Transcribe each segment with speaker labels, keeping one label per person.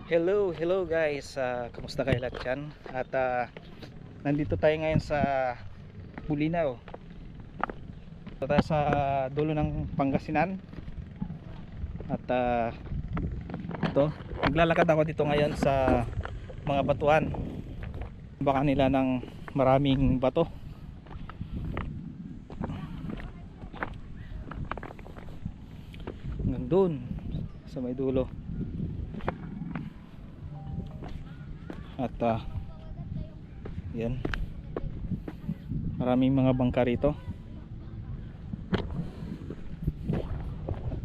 Speaker 1: Hello guys, kamusta kayo lahat dyan? At nandito tayo ngayon sa Bulinaw. Ito tayo sa dulo ng Pangasinan. At ito, naglalakad ako dito ngayon sa mga batuan. Baka nila ng maraming bato. Hanggang doon sa may dulo. At yan, maraming mga bangka rito.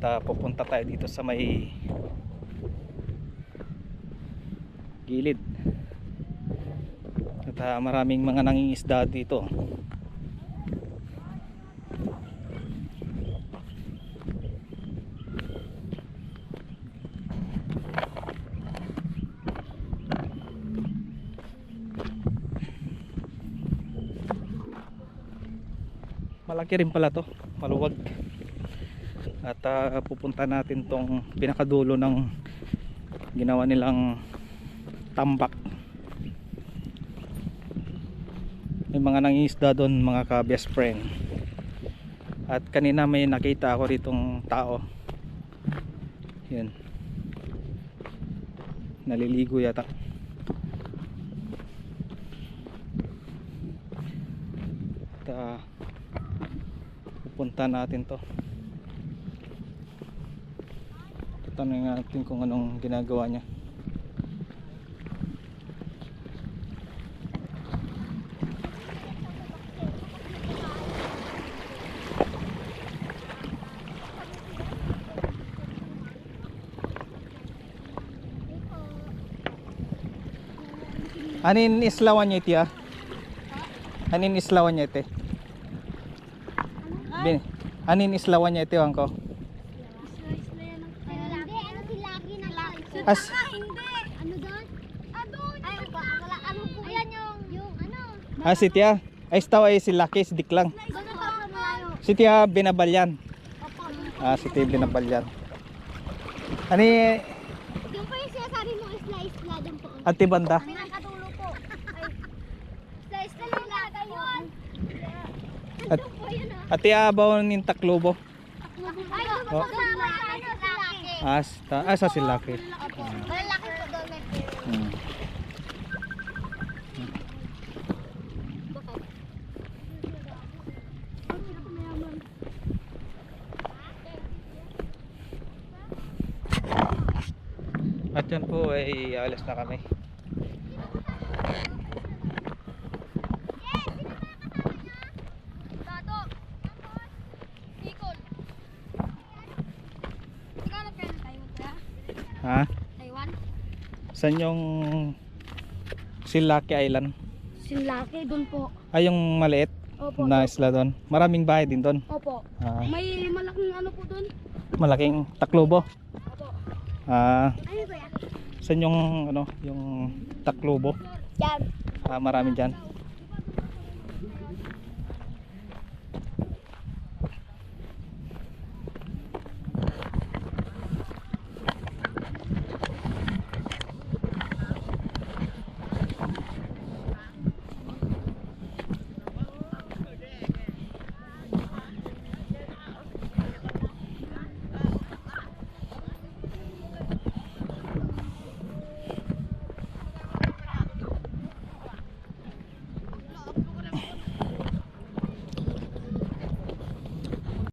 Speaker 1: At pupunta tayo dito sa may gilid. At maraming mga nangingisda dito. Malaki rin pala to, maluwag. At pupunta natin tong pinakadulo ng ginawa nilang tambak. May mga nangingisda doon, mga ka best friend. At kanina may nakita ako ritong tao. Yan, naliligo yata. At pupunta natin to. Tatanungin natin kung anong ginagawa niya. Anin islawan niya iti Anin islawan niya iti? Anin islawan niya iti ko? As
Speaker 2: Ano doon? Doon. Ay, wala ano po. Ayan yung ano.
Speaker 1: si Tia. Ay staw ay si Lucky, si Diklang. Si Tia binabalyan. Si Tia binabalyan. Ani
Speaker 2: Yung pa yung sinasabi mo isla doon po.
Speaker 1: ati banda?
Speaker 2: Pinakatulo po. Ay, isla lang natin yun.
Speaker 1: At ati abaw nin Taklobo.
Speaker 2: Ay, doon po kasama ano si Lucky.
Speaker 1: Sa si Lucky.
Speaker 2: Malalaki po doon may pera.
Speaker 1: At yan po ay alas na kami.
Speaker 2: Tato. Nicol. Naghanap kayo ng Taiwan kaya?
Speaker 1: Ha?
Speaker 2: Taiwan?
Speaker 1: Saan yung si Lucky Island?
Speaker 2: Sinlaki doon po.
Speaker 1: Ay yung maliit
Speaker 2: Opo.
Speaker 1: na isla doon. Maraming bahay din doon.
Speaker 2: Opo.
Speaker 1: Ah,
Speaker 2: May malaking ano po doon?
Speaker 1: malaking Taklobo.
Speaker 2: Opo.
Speaker 1: Ah,
Speaker 2: Ano ba yan?
Speaker 1: saan yung ano, yung Taklobo?
Speaker 2: Yan.
Speaker 1: Marami diyan.